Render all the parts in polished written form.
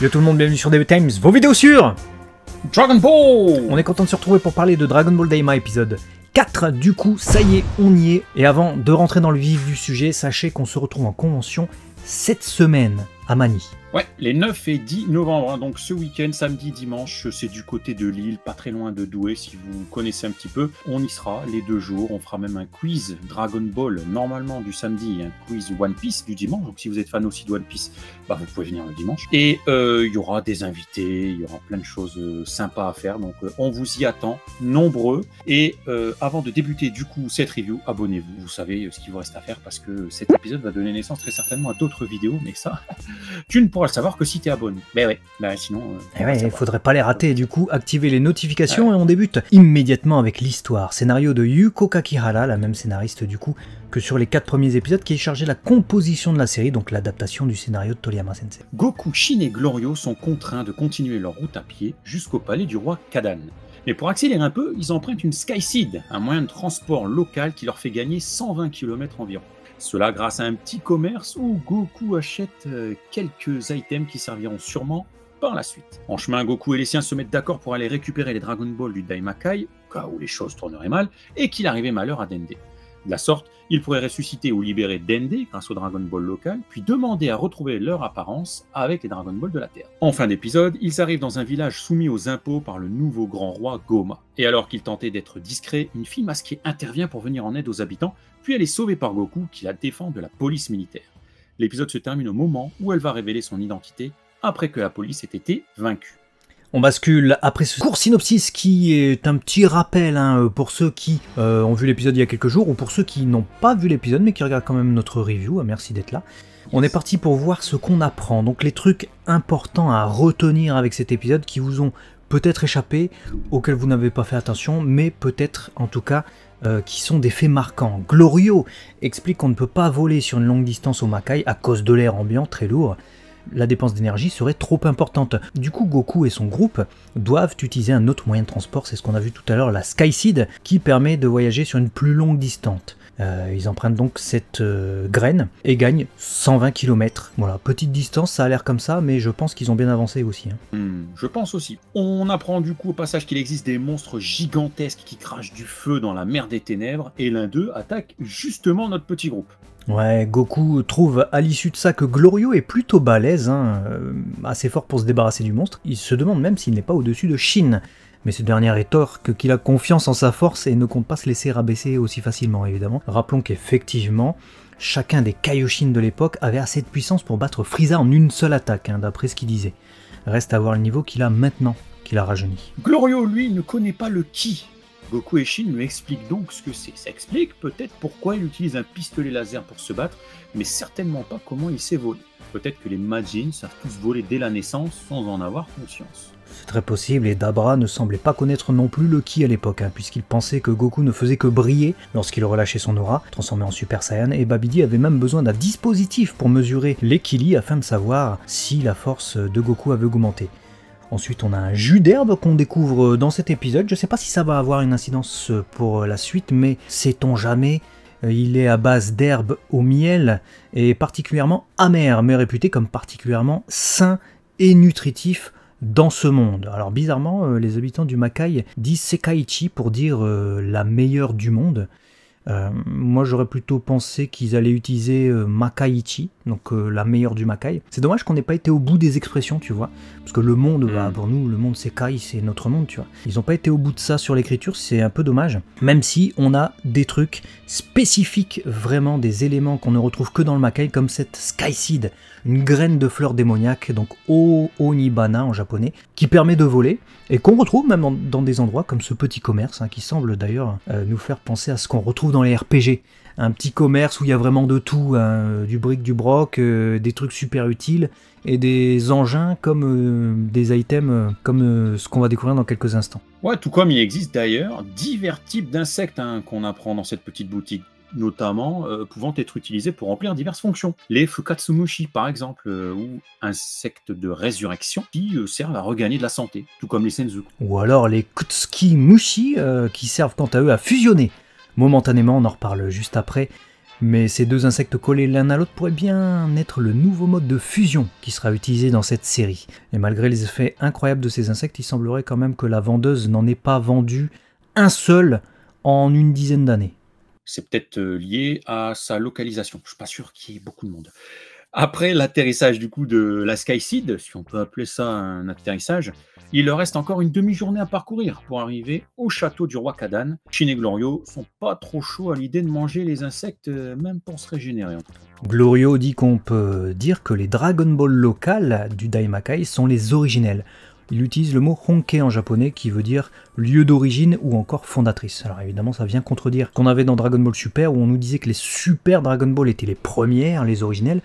Yo tout le monde, bienvenue sur DB Times, vos vidéos sur Dragon Ball. On est content de se retrouver pour parler de Dragon Ball Daima épisode 4, du coup ça y est, on y est. Et avant de rentrer dans le vif du sujet, sachez qu'on se retrouve en convention cette semaine à Manille. Ouais, les 9 et 10 novembre, hein, donc ce week-end, samedi, dimanche, c'est du côté de Lille, pas très loin de Douai, si vous connaissez un petit peu. On y sera les 2 jours, on fera même un quiz Dragon Ball, normalement du samedi, et un quiz One Piece du dimanche, donc si vous êtes fan aussi de One Piece, bah, vous pouvez venir le dimanche. Et il y aura des invités, il y aura plein de choses sympas à faire, donc on vous y attend, nombreux. Et avant de débuter du coup cette review, abonnez-vous, vous savez ce qu'il vous reste à faire, parce que cet épisode va donner naissance très certainement à d'autres vidéos, mais ça, tu ne pourras le savoir que si t'es abonné. Ben ouais, ben sinon... il faudrait pas les rater, du coup, activez les notifications et on débute immédiatement avec l'histoire. Scénario de Yuko Kakihara, la même scénariste du coup que sur les 4 premiers épisodes, qui est chargé de la composition de la série, donc l'adaptation du scénario de Toriyama Sensei. Goku, Shin et Glorio sont contraints de continuer leur route à pied jusqu'au palais du roi Kadan. Mais pour accélérer un peu, ils empruntent une Skyseed, un moyen de transport local qui leur fait gagner 120 km environ. Cela grâce à un petit commerce où Goku achète quelques items qui serviront sûrement par la suite. En chemin, Goku et les siens se mettent d'accord pour aller récupérer les Dragon Ball du Daimakai, au cas où les choses tourneraient mal, et qu'il arrivait malheur à Dende. De la sorte, ils pourraient ressusciter ou libérer Dende grâce au Dragon Ball local, puis demander à retrouver leur apparence avec les Dragon Ball de la Terre. En fin d'épisode, ils arrivent dans un village soumis aux impôts par le nouveau grand roi Goma. Et alors qu'ils tentaient d'être discrets, une fille masquée intervient pour venir en aide aux habitants, puis elle est sauvée par Goku qui la défend de la police militaire. L'épisode se termine au moment où elle va révéler son identité, après que la police ait été vaincue. On bascule après ce court synopsis qui est un petit rappel pour ceux qui ont vu l'épisode il y a quelques jours ou pour ceux qui n'ont pas vu l'épisode mais qui regardent quand même notre review. Merci d'être là. On est parti pour voir ce qu'on apprend. Donc les trucs importants à retenir avec cet épisode qui vous ont peut-être échappé, auxquels vous n'avez pas fait attention, mais peut-être en tout cas qui sont des faits marquants. Glorio explique qu'on ne peut pas voler sur une longue distance au Makai à cause de l'air ambiant très lourd. La dépense d'énergie serait trop importante. Du coup, Goku et son groupe doivent utiliser un autre moyen de transport, c'est ce qu'on a vu tout à l'heure, la Skyseed, qui permet de voyager sur une plus longue distance. Ils empruntent donc cette graine et gagnent 120 km. Voilà, petite distance, ça a l'air comme ça, mais je pense qu'ils ont bien avancé aussi. Je pense aussi. On apprend du coup au passage qu'il existe des monstres gigantesques qui crachent du feu dans la mer des ténèbres, et l'un d'eux attaque justement notre petit groupe. Ouais, Goku trouve à l'issue de ça que Glorio est plutôt balèze, assez fort pour se débarrasser du monstre. Il se demande même s'il n'est pas au-dessus de Shin. Mais ce dernier rétorque qu'il a confiance en sa force et ne compte pas se laisser rabaisser aussi facilement, évidemment. Rappelons qu'effectivement, chacun des Kaioshin de l'époque avait assez de puissance pour battre Frieza en une seule attaque, d'après ce qu'il disait. Reste à voir le niveau qu'il a maintenant, qu'il a rajeuni. Glorio, lui, ne connaît pas le ki. Goku et Shin lui expliquent donc ce que c'est. Ça explique peut-être pourquoi il utilise un pistolet laser pour se battre, mais certainement pas comment il sait voler. Peut-être que les Majin savent tous voler dès la naissance sans en avoir conscience. C'est très possible, et Dabra ne semblait pas connaître non plus le ki à l'époque, puisqu'il pensait que Goku ne faisait que briller lorsqu'il relâchait son aura, transformé en Super Saiyan, et Babidi avait même besoin d'un dispositif pour mesurer l'équilibre afin de savoir si la force de Goku avait augmenté. Ensuite, on a un jus d'herbe qu'on découvre dans cet épisode. Je ne sais pas si ça va avoir une incidence pour la suite, mais sait-on jamais. Il est à base d'herbe au miel et particulièrement amer, mais réputé comme particulièrement sain et nutritif dans ce monde. Alors bizarrement, les habitants du Makai disent Sekaiichi pour dire la meilleure du monde. Moi j'aurais plutôt pensé qu'ils allaient utiliser Makaiichi, donc la meilleure du Makai. C'est dommage qu'on n'ait pas été au bout des expressions, tu vois, parce que le monde, pour nous, le monde Sekai, c'est notre monde, tu vois. Ils n'ont pas été au bout de ça sur l'écriture, c'est un peu dommage, même si on a des trucs spécifiques, vraiment des éléments qu'on ne retrouve que dans le Makai, comme cette Skyseed, une graine de fleur démoniaque, donc Onibana en japonais, qui permet de voler, et qu'on retrouve même dans des endroits comme ce petit commerce, qui semble d'ailleurs nous faire penser à ce qu'on retrouve dans les RPG. Un petit commerce où il y a vraiment de tout, du bric, du broc, des trucs super utiles, et des engins comme des items comme ce qu'on va découvrir dans quelques instants. Ouais, tout comme il existe d'ailleurs divers types d'insectes qu'on apprend dans cette petite boutique, notamment pouvant être utilisés pour remplir diverses fonctions. Les Fukatsumushi par exemple, ou insectes de résurrection qui servent à regagner de la santé, tout comme les Senzu. Ou alors les Kutsuki Mushi qui servent quant à eux à fusionner momentanément, on en reparle juste après, Mais ces deux insectes collés l'un à l'autre pourraient bien être le nouveau mode de fusion qui sera utilisé dans cette série. Et malgré les effets incroyables de ces insectes, il semblerait quand même que la vendeuse n'en ait pas vendu un seul en une dizaine d'années. C'est peut-être lié à sa localisation. Je suis pas sûr qu'il y ait beaucoup de monde. Après l'atterrissage du coup de la Skyseed, si on peut appeler ça un atterrissage, il leur reste encore une demi-journée à parcourir pour arriver au château du roi Kadan. Shin et Glorio sont pas trop chauds à l'idée de manger les insectes, même pour se régénérer en tout cas. Glorio dit qu'on peut dire que les Dragon Ball locales du Daimakai sont les originelles. Il utilise le mot Honke en japonais qui veut dire lieu d'origine ou encore fondatrice. Alors évidemment ça vient contredire ce qu'on avait dans Dragon Ball Super où on nous disait que les Super Dragon Ball étaient les premières, les originelles.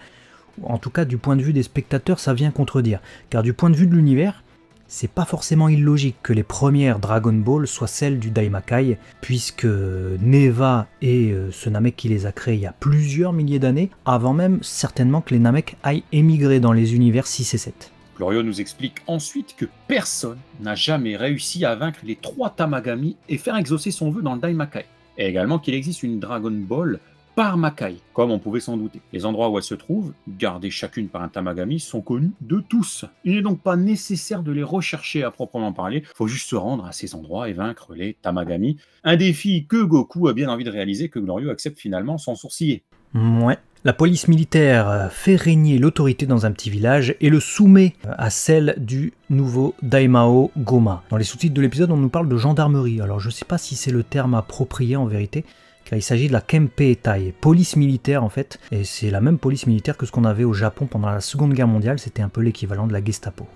En tout cas du point de vue des spectateurs ça vient contredire. Car du point de vue de l'univers, c'est pas forcément illogique que les premières Dragon Ball soient celles du Daimakai, puisque Neva est ce Namek qui les a créés il y a plusieurs milliers d'années, avant même certainement que les Namek aillent émigrer dans les univers 6 et 7. Glorio nous explique ensuite que personne n'a jamais réussi à vaincre les 3 Tamagami et faire exaucer son vœu dans le Daimakai. Et également qu'il existe une Dragon Ball par Makai, comme on pouvait s'en douter. Les endroits où elles se trouvent, gardées chacune par un Tamagami, sont connus de tous. Il n'est donc pas nécessaire de les rechercher à proprement parler, il faut juste se rendre à ces endroits et vaincre les Tamagami. Un défi que Goku a bien envie de réaliser, que Glorio accepte finalement sans sourciller. Ouais. La police militaire fait régner l'autorité dans un petit village et le soumet à celle du nouveau Daimao Goma. Dans les sous-titres de l'épisode, on nous parle de gendarmerie. Alors je sais pas si c'est le terme approprié en vérité, car il s'agit de la Kempeitai, police militaire en fait, et c'est la même police militaire que ce qu'on avait au Japon pendant la Seconde Guerre mondiale, c'était un peu l'équivalent de la Gestapo.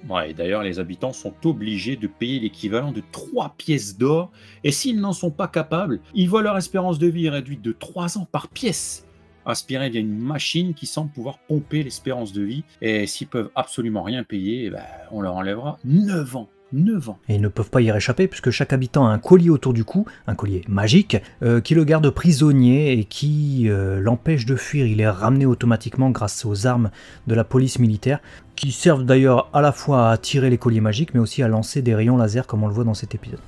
Ouais, et d'ailleurs, les habitants sont obligés de payer l'équivalent de 3 pièces d'or, et s'ils n'en sont pas capables, ils voient leur espérance de vie réduite de 3 ans par pièce, aspirée via une machine qui semble pouvoir pomper l'espérance de vie, et s'ils peuvent absolument rien payer, on leur enlèvera 9 ans. 9 ans. Et ils ne peuvent pas y réchapper puisque chaque habitant a un collier autour du cou, un collier magique, qui le garde prisonnier et qui l'empêche de fuir. Il est ramené automatiquement grâce aux armes de la police militaire, qui servent d'ailleurs à la fois à tirer les colliers magiques, mais aussi à lancer des rayons laser comme on le voit dans cet épisode.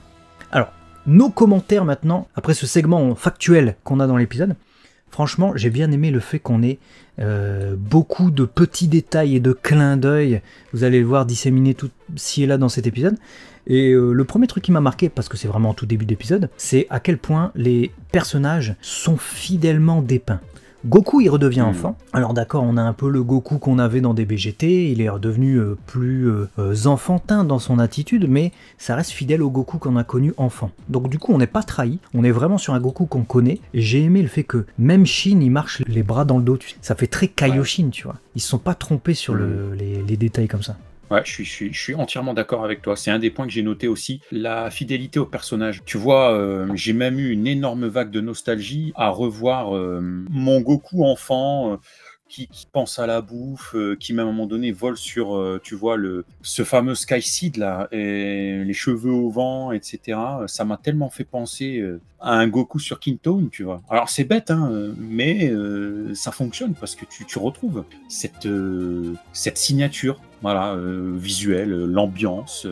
Alors, nos commentaires maintenant, après ce segment factuel qu'on a dans l'épisode. Franchement, j'ai bien aimé le fait qu'on ait beaucoup de petits détails et de clins d'œil. Vous allez le voir disséminés tout ci et là dans cet épisode. Et le premier truc qui m'a marqué, parce que c'est vraiment au tout début d'épisode, c'est à quel point les personnages sont fidèlement dépeints. Goku, il redevient enfant. Alors d'accord, on a un peu le Goku qu'on avait dans DBGT, il est redevenu plus enfantin dans son attitude, mais ça reste fidèle au Goku qu'on a connu enfant. Donc du coup, on n'est pas trahi, on est vraiment sur un Goku qu'on connaît, et j'ai aimé le fait que même Shin, il marche les bras dans le dos, ça fait très Kaioshin, tu vois. Ils se sont pas trompés sur les détails comme ça. Ouais, je suis entièrement d'accord avec toi. C'est un des points que j'ai noté aussi, la fidélité au personnage. Tu vois, j'ai même eu une énorme vague de nostalgie à revoir mon Goku enfant qui pense à la bouffe, qui même à un moment donné vole sur, tu vois, ce fameux Skyseed là, et les cheveux au vent, etc. Ça m'a tellement fait penser à un Goku sur Kintone, tu vois. Alors c'est bête, hein, mais ça fonctionne parce que tu retrouves cette signature. Voilà, visuel, l'ambiance.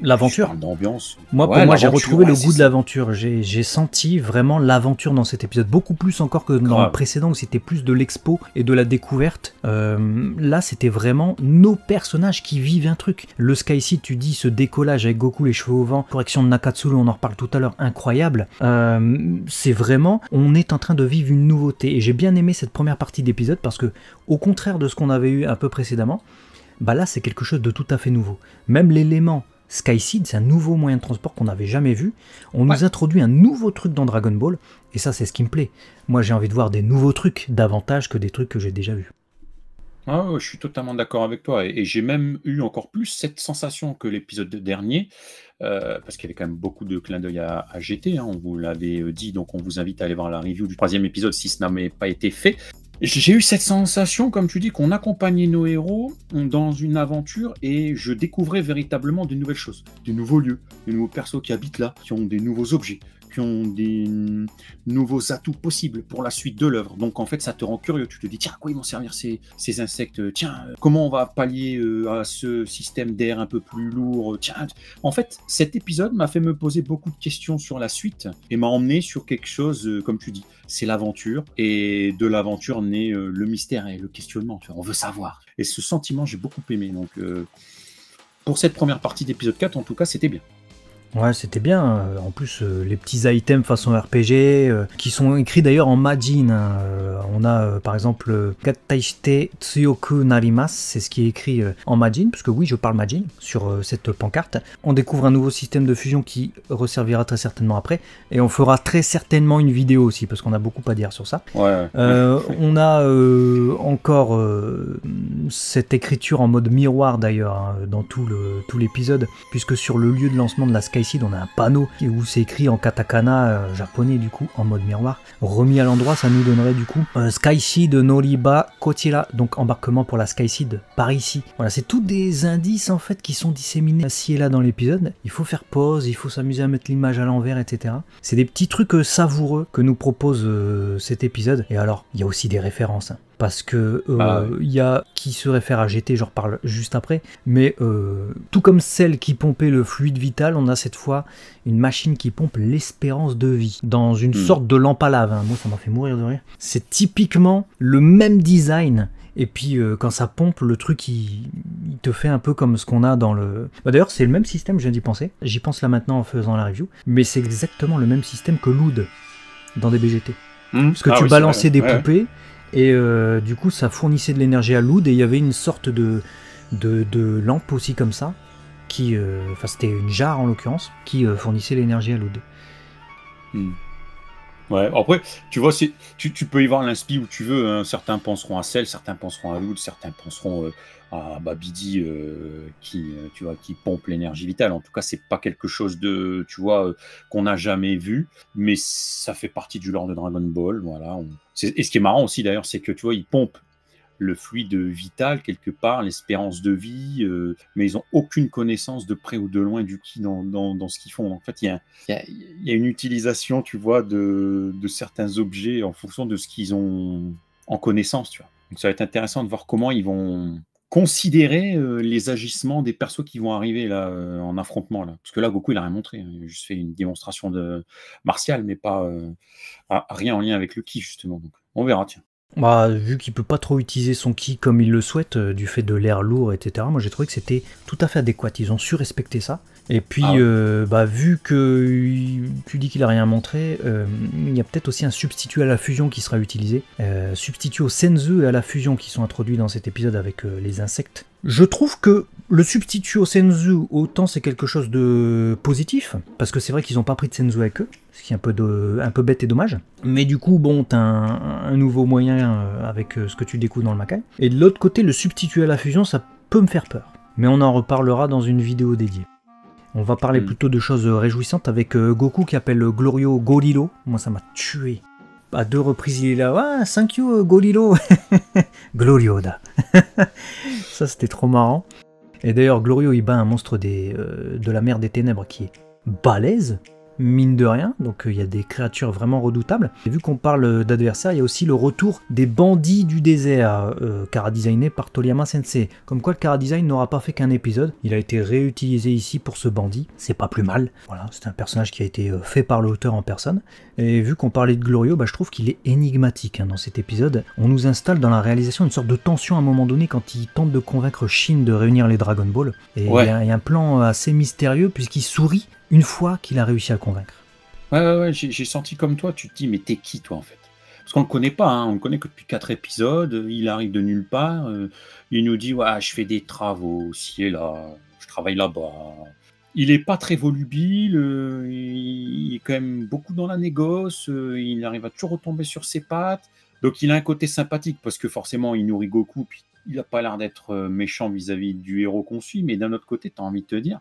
L'aventure. D'ambiance. Moi, pour moi, j'ai retrouvé le goût de l'aventure. J'ai senti vraiment l'aventure dans cet épisode, beaucoup plus encore que dans le précédent où c'était plus de l'expo et de la découverte. Là, c'était vraiment nos personnages qui vivent un truc. Le Skyseed, tu dis, ce décollage avec Goku, les cheveux au vent, correction de Nakatsuru, on en reparle tout à l'heure, incroyable. C'est vraiment, on est en train de vivre une nouveauté. Et j'ai bien aimé cette première partie d'épisode parce que, au contraire de ce qu'on avait eu un peu précédemment, bah là c'est quelque chose de tout à fait nouveau. Même l'élément Skyseed, c'est un nouveau moyen de transport qu'on n'avait jamais vu. On nous introduit un nouveau truc dans Dragon Ball, et ça c'est ce qui me plaît. Moi j'ai envie de voir des nouveaux trucs, davantage que des trucs que j'ai déjà vus. Ah, je suis totalement d'accord avec toi, et j'ai même eu encore plus cette sensation que l'épisode dernier, parce qu'il y avait quand même beaucoup de clins d'œil à GT, hein, on vous l'avait dit, donc on vous invite à aller voir la review du 3e épisode si ce n'avait pas été fait. J'ai eu cette sensation, comme tu dis, qu'on accompagnait nos héros dans une aventure et je découvrais véritablement de nouvelles choses, de nouveaux lieux, de nouveaux persos qui habitent là, qui ont des nouveaux objets, qui ont des nouveaux atouts possibles pour la suite de l'œuvre. Donc en fait, ça te rend curieux. Tu te dis, tiens, à quoi ils vont servir ces insectes? Tiens, comment on va pallier à ce système d'air un peu plus lourd? Tiens, en fait, cet épisode m'a fait me poser beaucoup de questions sur la suite et m'a emmené sur quelque chose, comme tu dis, c'est l'aventure, et de l'aventure naît le mystère et le questionnement. Tu vois, on veut savoir. Et ce sentiment, j'ai beaucoup aimé. Donc, pour cette première partie d'épisode 4, en tout cas, c'était bien. Ouais, c'était bien. En plus, les petits items façon RPG qui sont écrits d'ailleurs en Majin. Hein. On a par exemple Gattaishite Tsuyoku Narimasu, c'est ce qui est écrit en Majin, puisque oui, je parle Majin sur cette pancarte. On découvre un nouveau système de fusion qui resservira très certainement après, et on fera très certainement une vidéo aussi, parce qu'on a beaucoup à dire sur ça. Ouais. On a encore cette écriture en mode miroir d'ailleurs hein, dans tout l'épisode, puisque sur le lieu de lancement de la Skyseed, on a un panneau où c'est écrit en katakana japonais du coup en mode miroir. Remis à l'endroit, ça nous donnerait du coup Skyseed Noriba Kotira, donc embarquement pour la Skyseed par ici. Voilà, c'est tous des indices en fait qui sont disséminés ci et là dans l'épisode. Il faut faire pause, il faut s'amuser à mettre l'image à l'envers, etc. C'est des petits trucs savoureux que nous propose cet épisode. Et alors, il y a aussi des références. Hein. Parce que y a qui se réfère à GT, j'en reparle juste après, mais tout comme celle qui pompait le fluide vital, on a cette fois une machine qui pompe l'espérance de vie, dans une sorte de lampe à lave, hein. Moi ça m'a fait mourir de rire. C'est typiquement le même design, et puis quand ça pompe, le truc il te fait un peu comme ce qu'on a dans le... D'ailleurs c'est le même système, je viens d'y penser, j'y pense là maintenant en faisant la review, mais c'est exactement le même système que Loud dans des BGT. Parce que tu balançais des poupées, et du coup ça fournissait de l'énergie à Loud, et il y avait une sorte de lampe aussi comme ça, qui, enfin c'était une jarre en l'occurrence, qui fournissait l'énergie à Loud. Ouais, après, tu vois, tu peux y voir l'inspi où tu veux, hein. Certains penseront à Cell, certains penseront à Loud, certains penseront à Babidi qui pompe l'énergie vitale. En tout cas, c'est pas quelque chose de, tu vois, qu'on n'a jamais vu, mais ça fait partie du lore de Dragon Ball. Voilà. Et ce qui est marrant aussi d'ailleurs, c'est que tu vois, ils pompent le fluide vital quelque part, l'espérance de vie, mais ils n'ont aucune connaissance de près ou de loin du ki dans ce qu'ils font. En fait, il y a une utilisation, tu vois, de certains objets en fonction de ce qu'ils ont en connaissance, tu vois. Donc ça va être intéressant de voir comment ils vont considérer les agissements des persos qui vont arriver là en affrontement là. Parce que là, Goku, il a rien montré, hein. Il a juste fait une démonstration martiale, mais pas rien en lien avec le ki, justement. Donc, on verra, tiens. Bah, vu qu'il peut pas trop utiliser son ki comme il le souhaite, du fait de l'air lourd, etc., moi j'ai trouvé que c'était tout à fait adéquat. Ils ont su respecter ça. Et puis, vu que tu dis qu'il a rien montré, il y a peut-être aussi un substitut à la fusion qui sera utilisé. Substitut au senzu et à la fusion qui sont introduits dans cet épisode avec les insectes. Je trouve que le substitut au senzu, autant c'est quelque chose de positif, parce que c'est vrai qu'ils n'ont pas pris de senzu avec eux, ce qui est un peu bête et dommage. Mais du coup, bon, t'as un nouveau moyen avec ce que tu découvres dans le Makai. Et de l'autre côté, le substitut à la fusion, ça peut me faire peur. Mais on en reparlera dans une vidéo dédiée. On va parler plutôt de choses réjouissantes avec Goku qui appelle Glorio Golilo. Moi, ça m'a tué. À 2 reprises, il est là. Ah, thank you, Golilo. Glorioda. Ça, c'était trop marrant. Et d'ailleurs, Glorio, il bat un monstre de la mer des ténèbres qui est balèze, mine de rien. Donc, il y a des créatures vraiment redoutables. Et vu qu'on parle d'adversaires, il y a aussi le retour des bandits du désert, chara-designé par Toriyama Sensei. Comme quoi, le chara-design n'aura pas fait qu'un épisode. Il a été réutilisé ici pour ce bandit. C'est pas plus mal. Voilà, c'est un personnage qui a été fait par l'auteur en personne. Et vu qu'on parlait de Glorio, je trouve qu'il est énigmatique dans cet épisode. On nous installe dans la réalisation une sorte de tension à un moment donné quand il tente de convaincre Shin de réunir les Dragon Ball. Et il y a un plan assez mystérieux puisqu'il sourit une fois qu'il a réussi à le convaincre. Ouais, j'ai senti comme toi, tu te dis, mais t'es qui toi en fait? Parce qu'on le connaît pas, hein. On le connaît que depuis 4 épisodes, il arrive de nulle part, il nous dit, ouais, je fais des travaux, ci et là, je travaille là-bas. Il est pas très volubile, il est quand même beaucoup dans la négoce, il arrive à toujours retomber sur ses pattes, donc il a un côté sympathique, parce que forcément il nourrit Goku, puis il a pas l'air d'être méchant vis-à-vis du héros qu'on suit, mais d'un autre côté, t'as envie de te dire,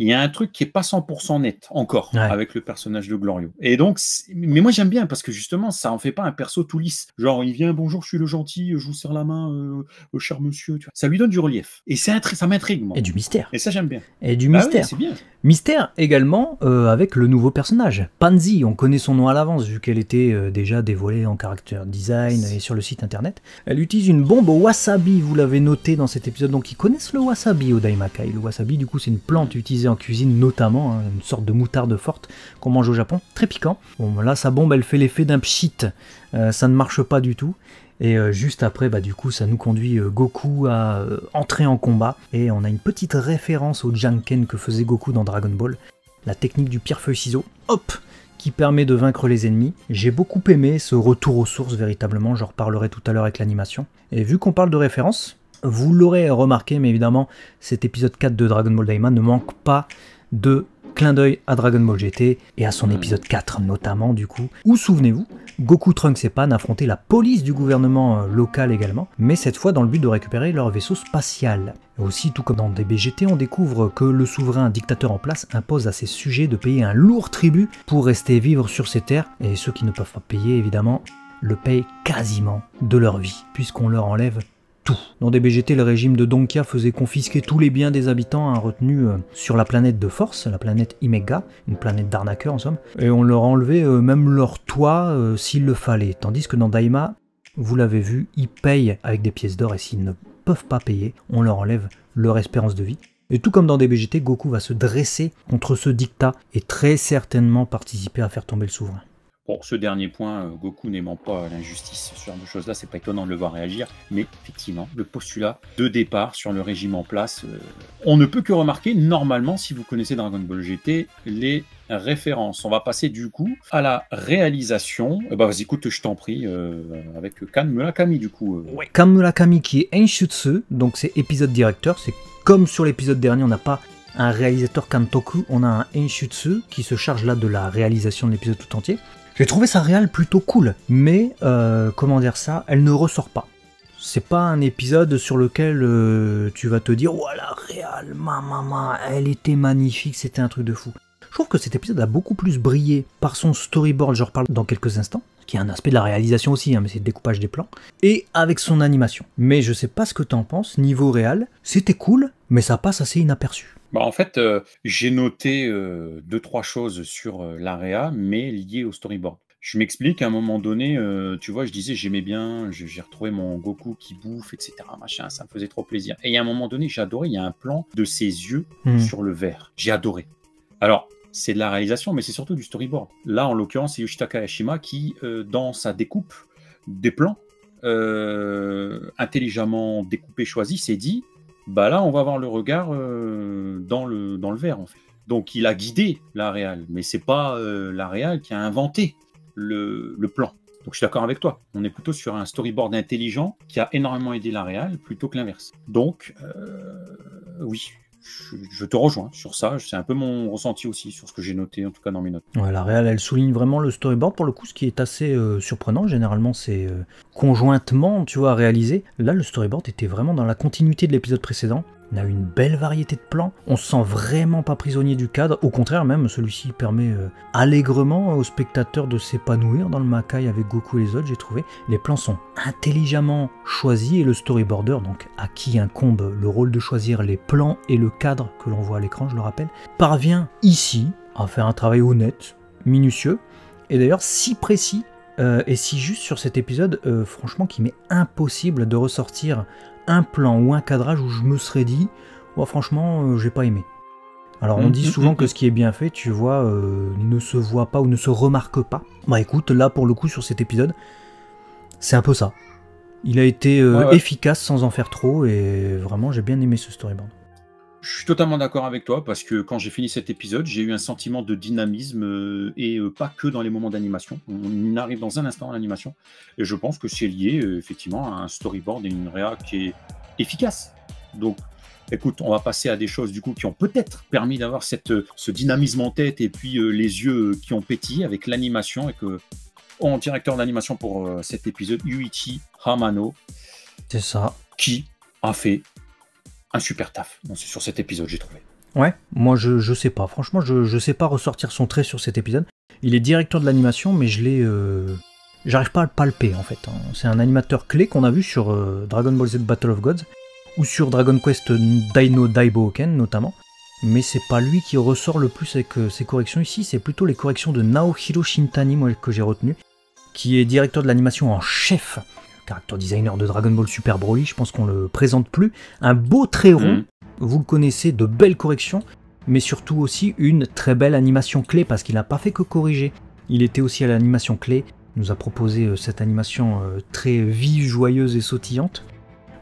il y a un truc qui est pas 100% net encore Ouais. avec le personnage de Glorio. Et donc, mais moi j'aime bien parce que justement, ça en fait pas un perso tout lisse. Genre, il vient, bonjour, je suis le gentil, je vous serre la main, cher monsieur. Tu vois. Ça lui donne du relief. Et ça m'intrigue, moi. Et du mystère. Et ça, j'aime bien. Et du Bah mystère. oui, c'est bien. Mystère également avec le nouveau personnage, Pansy. On connaît son nom à l'avance vu qu'elle était déjà dévoilée en character design et sur le site internet. Elle utilise une bombe au wasabi, vous l'avez noté dans cet épisode. Donc ils connaissent le wasabi au Daimakai. Le wasabi, du coup, c'est une plante utilisée en cuisine notamment, hein, une sorte de moutarde forte qu'on mange au Japon, très piquant. Bon, là, sa bombe, elle fait l'effet d'un pchit. Ça ne marche pas du tout. Et juste après, bah, du coup, ça nous conduit Goku à entrer en combat. Et on a une petite référence au Janken que faisait Goku dans Dragon Ball. La technique du pierre-feuille-ciseau, hop, qui permet de vaincre les ennemis. J'ai beaucoup aimé ce retour aux sources, véritablement. J'en reparlerai tout à l'heure avec l'animation. Et vu qu'on parle de référence, vous l'aurez remarqué, mais évidemment, cet épisode 4 de Dragon Ball Daima ne manque pas de clin d'œil à Dragon Ball GT et à son épisode 4 notamment du coup, où souvenez-vous, Goku, Trunks et Pan affrontaient la police du gouvernement local également, mais cette fois dans le but de récupérer leur vaisseau spatial. Et aussi, tout comme dans DBGT, on découvre que le souverain dictateur en place impose à ses sujets de payer un lourd tribut pour rester vivre sur ces terres, et ceux qui ne peuvent pas payer évidemment le payent quasiment de leur vie, puisqu'on leur enlève tout. Dans DBGT, le régime de Donkia faisait confisquer tous les biens des habitants retenus sur la planète de force, la planète Imega, une planète d'arnaqueurs en somme, et on leur enlevait même leur toit s'il le fallait. Tandis que dans Daima, vous l'avez vu, ils payent avec des pièces d'or et s'ils ne peuvent pas payer, on leur enlève leur espérance de vie. Et tout comme dans DBGT, Goku va se dresser contre ce dictat et très certainement participer à faire tomber le souverain. Bon, ce dernier point, Goku n'aimant pas l'injustice, ce genre de choses-là, c'est pas étonnant de le voir réagir, mais effectivement, le postulat de départ sur le régime en place, on ne peut que remarquer, normalement, si vous connaissez Dragon Ball GT, les références. On va passer du coup à la réalisation. Bah vas-y, écoute, je t'en prie, avec Kan Murakami du coup. Ouais. Kan Murakami qui est Enshutsu, donc c'est épisode directeur, c'est comme sur l'épisode dernier, on n'a pas un réalisateur Kantoku, on a un Enshutsu qui se charge là de la réalisation de l'épisode tout entier. J'ai trouvé sa réal plutôt cool, mais comment dire ça, elle ne ressort pas. C'est pas un épisode sur lequel tu vas te dire « Oh la réal, maman, elle était magnifique, c'était un truc de fou ». Je trouve que cet épisode a beaucoup plus brillé par son storyboard, je reparle dans quelques instants, qui est un aspect de la réalisation aussi, hein, mais c'est le découpage des plans, et avec son animation. Mais je sais pas ce que t'en penses, niveau réal, c'était cool, mais ça passe assez inaperçu. Bah en fait, j'ai noté 2-3 choses sur l'AREA, mais liées au storyboard. Je m'explique, à un moment donné, tu vois, je disais j'aimais bien, j'ai retrouvé mon Goku qui bouffe, etc. Machin, ça me faisait trop plaisir. Et il y a un moment donné, j'ai adoré, il y a un plan de ses yeux sur le verre. J'ai adoré. Alors, c'est de la réalisation, mais c'est surtout du storyboard. Là, en l'occurrence, c'est Yoshitaka Yashima qui, dans sa découpe des plans, intelligemment découpé, choisi, s'est dit bah là, on va avoir le regard dans le verre, en fait. Donc, il a guidé la réal, mais c'est pas la réal qui a inventé le plan. Donc, je suis d'accord avec toi. On est plutôt sur un storyboard intelligent qui a énormément aidé la réal plutôt que l'inverse. Donc, oui, je te rejoins sur ça. C'est un peu mon ressenti aussi sur ce que j'ai noté, en tout cas dans mes notes. Ouais, la réal, elle souligne vraiment le storyboard pour le coup, ce qui est assez surprenant. Généralement, c'est conjointement, tu vois, réalisé. Là, le storyboard était vraiment dans la continuité de l'épisode précédent. On a une belle variété de plans. On se sent vraiment pas prisonnier du cadre. Au contraire, même, celui-ci permet allègrement aux spectateurs de s'épanouir dans le Makai avec Goku et les autres, j'ai trouvé. Les plans sont intelligemment choisis et le storyboarder, donc à qui incombe le rôle de choisir les plans et le cadre que l'on voit à l'écran, je le rappelle, parvient ici à faire un travail honnête, minutieux, et d'ailleurs si précis et si juste sur cet épisode, franchement, qu'il m'est impossible de ressortir un plan ou un cadrage où je me serais dit oh, franchement j'ai pas aimé. Alors on dit souvent que ce qui est bien fait, tu vois, ne se voit pas ou ne se remarque pas. Bah écoute, là pour le coup sur cet épisode, c'est un peu ça. Il a été efficace sans en faire trop et vraiment j'ai bien aimé ce storyboard. Je suis totalement d'accord avec toi parce que quand j'ai fini cet épisode, j'ai eu un sentiment de dynamisme et pas que dans les moments d'animation. On arrive dans un instant à l'animation et je pense que c'est lié effectivement à un storyboard et une réa qui est efficace. Donc, écoute, on va passer à des choses du coup qui ont peut-être permis d'avoir ce dynamisme en tête et puis les yeux qui ont pétillé avec l'animation et que en directeur d'animation pour cet épisode, Yuichi Hamano. C'est ça. Qui a fait un super taf sur cet épisode, j'ai trouvé. Ouais, moi je sais pas. Franchement, je sais pas ressortir son trait sur cet épisode. Il est directeur de l'animation, mais j'arrive pas à le palper en fait. Hein. C'est un animateur clé qu'on a vu sur Dragon Ball Z Battle of Gods ou sur Dragon Quest Dino Daiboken notamment. Mais c'est pas lui qui ressort le plus avec ses corrections ici, c'est plutôt les corrections de Naohiro Shintani moi, que j'ai retenu, qui est directeur de l'animation en chef, character designer de Dragon Ball Super Broly, je pense qu'on le présente plus. Un beau trait rond, vous le connaissez, de belles corrections, mais surtout aussi une très belle animation clé, parce qu'il n'a pas fait que corriger. Il était aussi à l'animation clé, il nous a proposé cette animation très vive, joyeuse et sautillante.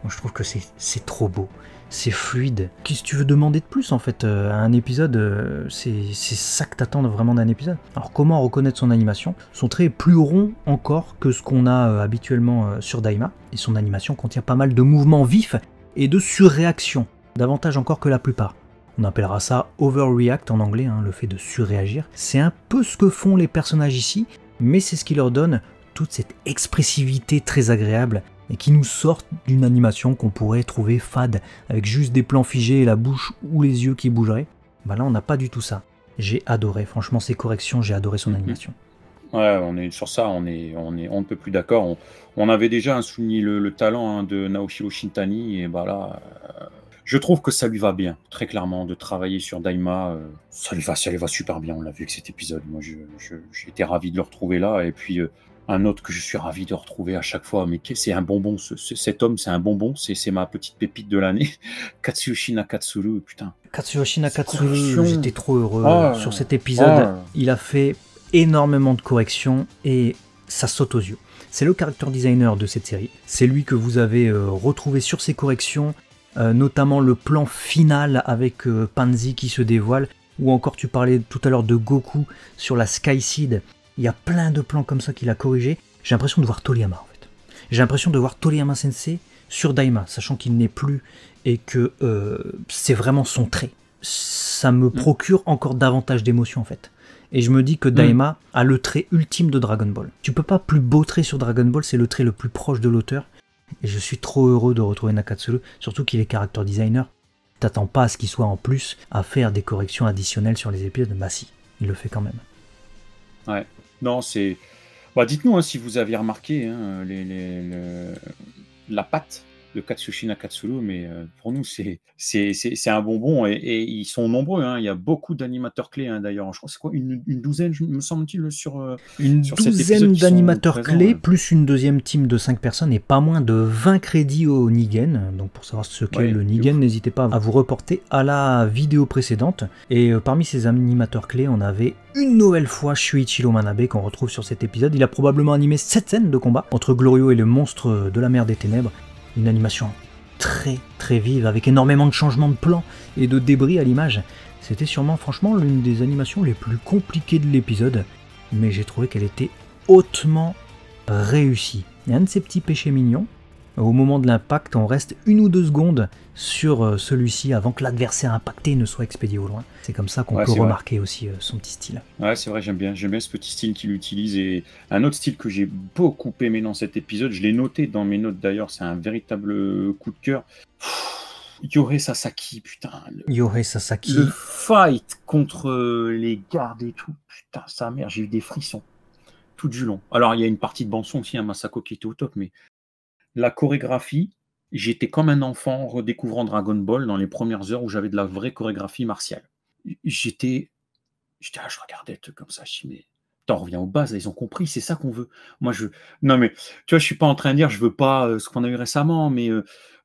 Moi je trouve que c'est trop beau. C'est fluide. Qu'est-ce que tu veux demander de plus en fait à un épisode c'est ça que t'attends vraiment d'un épisode. Alors comment reconnaître son animation? Son trait est plus rond encore que ce qu'on a habituellement sur Daima, et son animation contient pas mal de mouvements vifs et de surréactions, davantage encore que la plupart. On appellera ça overreact en anglais, hein, le fait de surréagir. C'est un peu ce que font les personnages ici, mais c'est ce qui leur donne toute cette expressivité très agréable et qui nous sortent d'une animation qu'on pourrait trouver fade, avec juste des plans figés et la bouche ou les yeux qui bougeraient. Bah là on n'a pas du tout ça. J'ai adoré, franchement ses corrections, j'ai adoré son animation. Ouais, on est sur ça, on ne peut plus d'accord. On avait déjà souligné le talent de Naohiro Shintani, et bah là, je trouve que ça lui va bien, très clairement, de travailler sur Daima. Ça lui va super bien, on l'a vu avec cet épisode. Moi, j'ai été ravi de le retrouver là, et puis un autre que je suis ravi de retrouver à chaque fois, mais c'est un bonbon, cet homme, c'est un bonbon, c'est ma petite pépite de l'année. Katsuyoshi Nakatsuru, putain. Katsuyoshi Nakatsuru, j'étais trop heureux sur cet épisode. Il a fait énormément de corrections et ça saute aux yeux. C'est le character designer de cette série. C'est lui que vous avez retrouvé sur ses corrections, notamment le plan final avec Pansy qui se dévoile, ou encore tu parlais tout à l'heure de Goku sur la Sky Seed. Il y a plein de plans comme ça qu'il a corrigé. J'ai l'impression de voir Toriyama en fait. J'ai l'impression de voir Toriyama Sensei sur Daima, sachant qu'il n'est plus et que c'est vraiment son trait. Ça me procure encore davantage d'émotion en fait. Et je me dis que Daima a le trait ultime de Dragon Ball. Tu peux pas plus beau trait sur Dragon Ball, c'est le trait le plus proche de l'auteur. Et je suis trop heureux de retrouver Nakatsuru, surtout qu'il est character designer. T'attends pas à ce qu'il soit en plus à faire des corrections additionnelles sur les épisodes, bah si, il le fait quand même. Ouais. Non, c'est... Bah, dites-nous hein, si vous aviez remarqué hein, la patte de Katsuyoshi Nakatsuru, mais pour nous, c'est un bonbon, et ils sont nombreux. Hein. Il y a beaucoup d'animateurs clés, hein, d'ailleurs. Je crois que c'est quoi, une douzaine, me semble-t-il, sur une sur douzaine d'animateurs clés, plus une deuxième team de 5 personnes, et pas moins de 20 crédits au Nigen. Donc pour savoir ce qu'est le Nigen, n'hésitez pas à vous reporter à la vidéo précédente. Et parmi ces animateurs clés, on avait une nouvelle fois Shuichiro Manabe qu'on retrouve sur cet épisode. Il a probablement animé 7 scènes de combat entre Glorio et le monstre de la mer des ténèbres. Une animation très très vive, avec énormément de changements de plan et de débris à l'image. C'était sûrement franchement l'une des animations les plus compliquées de l'épisode, mais j'ai trouvé qu'elle était hautement réussie. Et un de ces petits péchés mignons, au moment de l'impact, on reste 1 ou 2 secondes sur celui-ci avant que l'adversaire impacté ne soit expédié au loin. C'est comme ça qu'on peut remarquer aussi son petit style. Ouais, c'est vrai, j'aime bien ce petit style qu'il utilise. Et un autre style que j'ai beaucoup aimé dans cet épisode, je l'ai noté dans mes notes d'ailleurs, c'est un véritable coup de cœur. Yohei Sasaki, putain. Yohei Sasaki. Le fight contre les gardes et tout, putain, sa mère, j'ai eu des frissons tout du long. Alors, il y a une partie de bande-son aussi, Masako qui était au top, mais la chorégraphie, j'étais comme un enfant redécouvrant Dragon Ball dans les premières heures où j'avais de la vraie chorégraphie martiale. J'étais là, je regardais le truc comme ça, je dis mais on revient aux bases, là, ils ont compris, c'est ça qu'on veut. Non mais, tu vois, je suis pas en train de dire, je veux pas ce qu'on a eu récemment, mais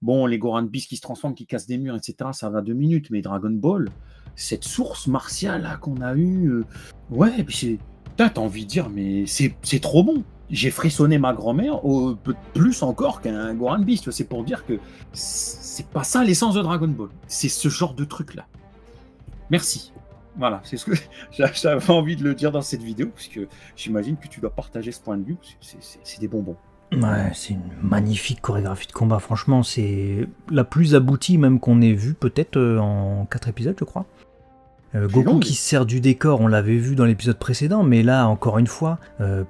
bon, les Goran Beast qui se transforment, qui cassent des murs, etc., ça va 2 minutes, mais Dragon Ball, cette source martiale là qu'on a eue, ouais, puis t'as envie de dire, mais c'est trop bon. J'ai frissonné ma grand-mère, plus encore qu'un Goran Beast. C'est pour dire que c'est pas ça l'essence de Dragon Ball. C'est ce genre de truc-là. Merci. Voilà, c'est ce que j'avais envie de le dire dans cette vidéo, parce que j'imagine que tu dois partager ce point de vue. C'est des bonbons. Ouais, c'est une magnifique chorégraphie de combat. Franchement, c'est la plus aboutie même qu'on ait vue peut-être en 4 épisodes, je crois. Goku qui se sert du décor, on l'avait vu dans l'épisode précédent, mais là, encore une fois,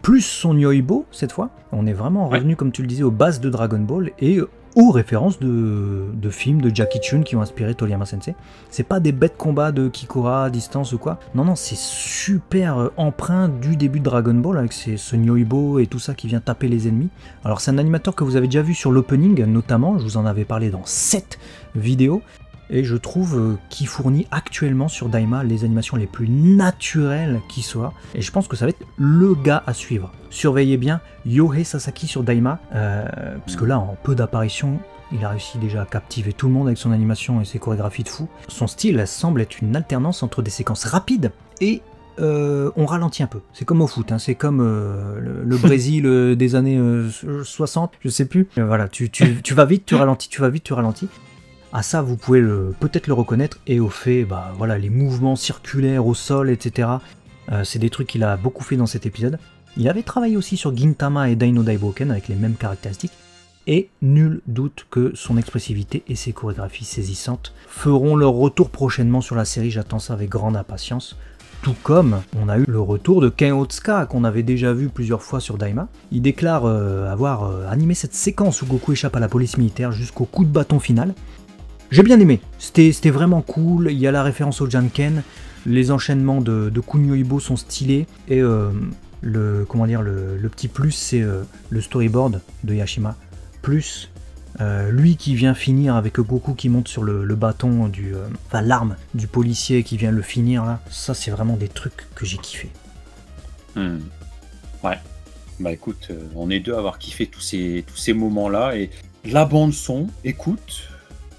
plus son Yoibo, cette fois, on est vraiment revenu, comme tu le disais, aux bases de Dragon Ball, et ou références de films de Jackie Chun qui ont inspiré Toriyama Sensei. C'est pas des bêtes combat de Kikora à distance ou quoi. Non, non, c'est super empreint du début de Dragon Ball avec ce Nyoibo et tout ça qui vient taper les ennemis. Alors c'est un animateur que vous avez déjà vu sur l'opening notamment, je vous en avais parlé dans 7 vidéos. Et je trouve qu'il fournit actuellement sur Daima les animations les plus naturelles qui soient. Et je pense que ça va être le gars à suivre. Surveillez bien Yohei Sasaki sur Daima, parce que là, en peu d'apparitions, il a réussi déjà à captiver tout le monde avec son animation et ses chorégraphies de fou. Son style semble être une alternance entre des séquences rapides et on ralentit un peu. C'est comme au foot, hein. C'est comme le Brésil des années 60, je sais plus. Voilà, tu vas vite, tu ralentis, tu vas vite, tu ralentis. À ça, vous pouvez peut-être le reconnaître, et au fait, bah voilà, les mouvements circulaires au sol, etc. C'est des trucs qu'il a beaucoup fait dans cet épisode. Il avait travaillé aussi sur Gintama et Daino Daiboken avec les mêmes caractéristiques, et nul doute que son expressivité et ses chorégraphies saisissantes feront leur retour prochainement sur la série. J'attends ça avec grande impatience. Tout comme on a eu le retour de Ken Otsuka, qu'on avait déjà vu plusieurs fois sur Daima. Il déclare avoir animé cette séquence où Goku échappe à la police militaire jusqu'au coup de bâton final. J'ai bien aimé, c'était vraiment cool, il y a la référence au Janken, les enchaînements de Kunio-Ibo sont stylés, et le petit plus c'est le storyboard de Yashima, plus lui qui vient finir avec Goku qui monte sur le bâton, l'arme du policier qui vient le finir là, ça c'est vraiment des trucs que j'ai kiffé. Ouais, bah écoute, on est deux à avoir kiffé tous ces moments-là, et la bande son, écoute...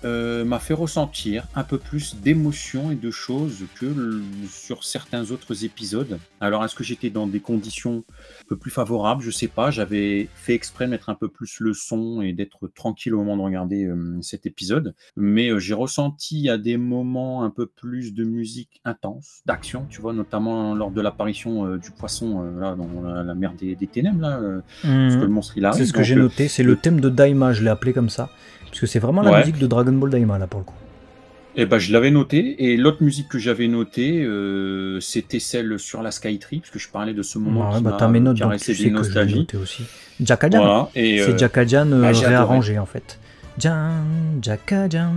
m'a fait ressentir un peu plus d'émotions et de choses que sur certains autres épisodes. Alors, est-ce que j'étais dans des conditions un peu plus favorables? Je sais pas, j'avais fait exprès de mettre un peu plus le son et d'être tranquille au moment de regarder cet épisode, mais j'ai ressenti à des moments un peu plus de musique intense, d'action, tu vois, notamment lors de l'apparition du poisson là, dans la mer des ténèbres, là, parce que le monstre il arrive. C'est ce que j'ai noté, c'est le thème de Daima, je l'ai appelé comme ça. Parce que c'est vraiment la musique de Dragon Ball Daima, là, pour le coup. Et ben, je l'avais noté, et l'autre musique que j'avais notée, c'était celle sur la Skytree, parce que je parlais de ce moment qui t'as mes notes, donc tu sais que je l'ai noté aussi. Jakajan, voilà, c'est Jakajan réarrangé, en fait. Jakajan,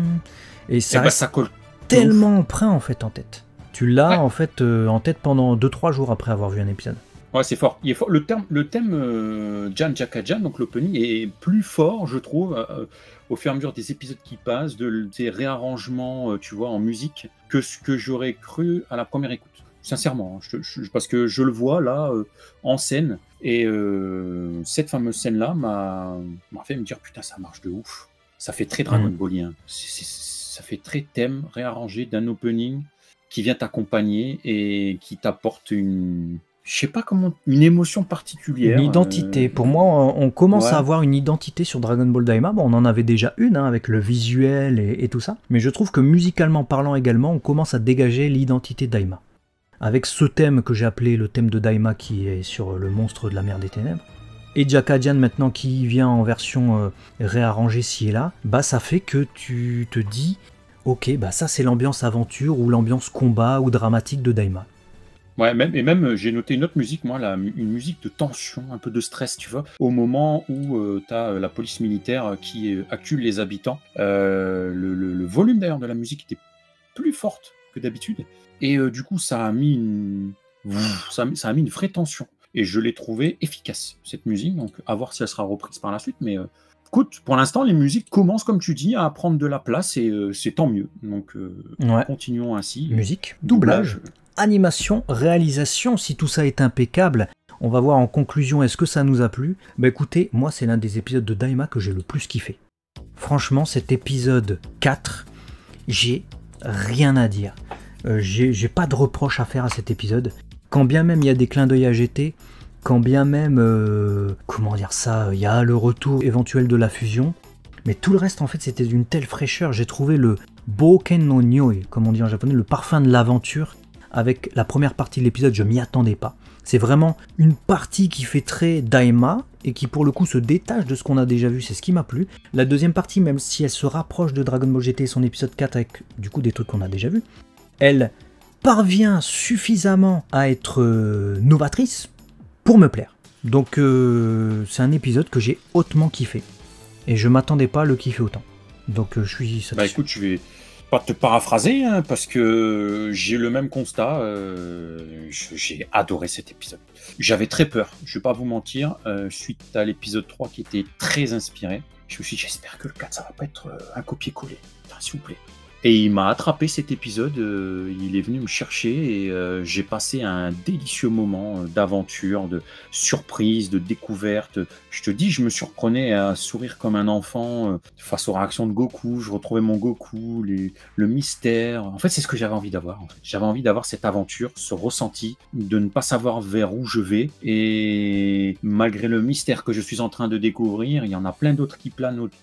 et ça reste ça colle tellement emprunt, en fait, en tête. Tu l'as, en fait, en tête pendant 2-3 jours après avoir vu un épisode. Ouais, c'est fort. Il est fort. Le thème Jan Jakajan, donc l'opening, est plus fort, je trouve, au fur et à mesure des épisodes qui passent, des réarrangements, tu vois, en musique, que ce que j'aurais cru à la première écoute. Sincèrement, parce que je le vois là, en scène, et cette fameuse scène-là m'a fait me dire, putain, ça marche de ouf. Ça fait très Dragon Ballien. Ça fait très thème réarrangé d'un opening qui vient t'accompagner et qui t'apporte je sais pas comment, une émotion particulière. Une identité. Pour moi, on commence à avoir une identité sur Dragon Ball Daima. Bon, on en avait déjà une, hein, avec le visuel et tout ça. Mais je trouve que musicalement parlant également, on commence à dégager l'identité Daima. Avec ce thème que j'ai appelé le thème de Daima qui est sur le monstre de la mer des ténèbres. Et Jakajan maintenant qui vient en version réarrangée ci et là. Bah ça fait que tu te dis, ok, bah ça c'est l'ambiance aventure ou l'ambiance combat ou dramatique de Daima. Ouais, même j'ai noté une autre musique, moi, une musique de tension, un peu de stress, tu vois, au moment où tu as la police militaire qui accule les habitants. Le volume d'ailleurs de la musique était plus forte que d'habitude, et du coup ça a mis une vraie tension, et je l'ai trouvée efficace, cette musique, donc à voir si elle sera reprise par la suite, mais écoute, pour l'instant les musiques commencent, comme tu dis, à prendre de la place, et c'est tant mieux, donc continuons ainsi. Musique, doublage. Animation, réalisation, si tout ça est impeccable, on va voir en conclusion est-ce que ça nous a plu. Bah écoutez, moi c'est l'un des épisodes de Daima que j'ai le plus kiffé. Franchement, cet épisode 4, j'ai rien à dire. J'ai pas de reproche à faire à cet épisode. Quand bien même il y a des clins d'œil à GT, quand bien même, il y a le retour éventuel de la fusion, mais tout le reste en fait c'était d'une telle fraîcheur. J'ai trouvé le Boken no Nyoi, comme on dit en japonais, le parfum de l'aventure. Avec la première partie de l'épisode, je m'y attendais pas. C'est vraiment une partie qui fait très Daima et qui pour le coup se détache de ce qu'on a déjà vu, c'est ce qui m'a plu. La deuxième partie, même si elle se rapproche de Dragon Ball GT et son épisode 4 avec du coup des trucs qu'on a déjà vu, elle parvient suffisamment à être novatrice pour me plaire. Donc c'est un épisode que j'ai hautement kiffé. et je m'attendais pas à le kiffer autant. Donc je suis satisfait. Bah écoute, je vais pas te paraphraser, hein, parce que j'ai le même constat. J'ai adoré cet épisode. J'avais très peur, je vais pas vous mentir, suite à l'épisode 3 qui était très inspiré. Je me suis dit, j'espère que le 4, ça va pas être un copier-coller. Putain, s'il vous plaît. Et il m'a attrapé cet épisode, il est venu me chercher et j'ai passé un délicieux moment d'aventure, de surprise, de découverte. Je te dis, je me surprenais à sourire comme un enfant face aux réactions de Goku. Je retrouvais mon Goku, le mystère. En fait, c'est ce que j'avais envie d'avoir. En fait. J'avais envie d'avoir cette aventure, ce ressenti, de ne pas savoir vers où je vais. Et malgré le mystère que je suis en train de découvrir, il y en a plein d'autres qui planent autour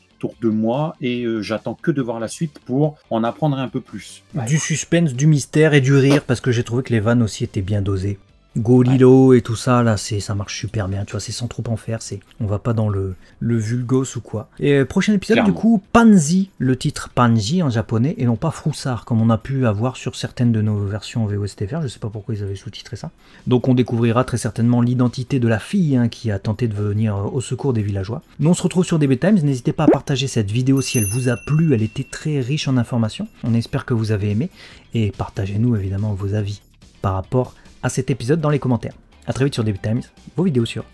de moi et j'attends que de voir la suite pour en apprendre un peu plus. Ouais. Du suspense, du mystère et du rire, parce que j'ai trouvé que les vannes aussi étaient bien dosées. Golilo et tout ça, là, ça marche super bien, tu vois, c'est sans trop en faire, on va pas dans le vulgos ou quoi. Et prochain épisode, clairement. Du coup, Panzi, le titre Panzi en japonais, et non pas Froussard, comme on a pu avoir sur certaines de nos versions VOSTFR, je sais pas pourquoi ils avaient sous-titré ça. Donc on découvrira très certainement l'identité de la fille qui a tenté de venir au secours des villageois. Nous on se retrouve sur DB Times, n'hésitez pas à partager cette vidéo si elle vous a plu, elle était très riche en informations, on espère que vous avez aimé, et partagez-nous évidemment vos avis par rapport à cet épisode dans les commentaires. A très vite sur DB Times, vos vidéos sur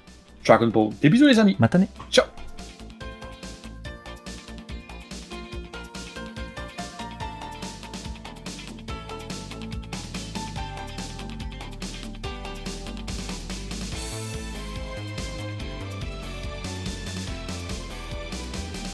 Dragon Ball. Des bisous les amis. Matane. Ciao.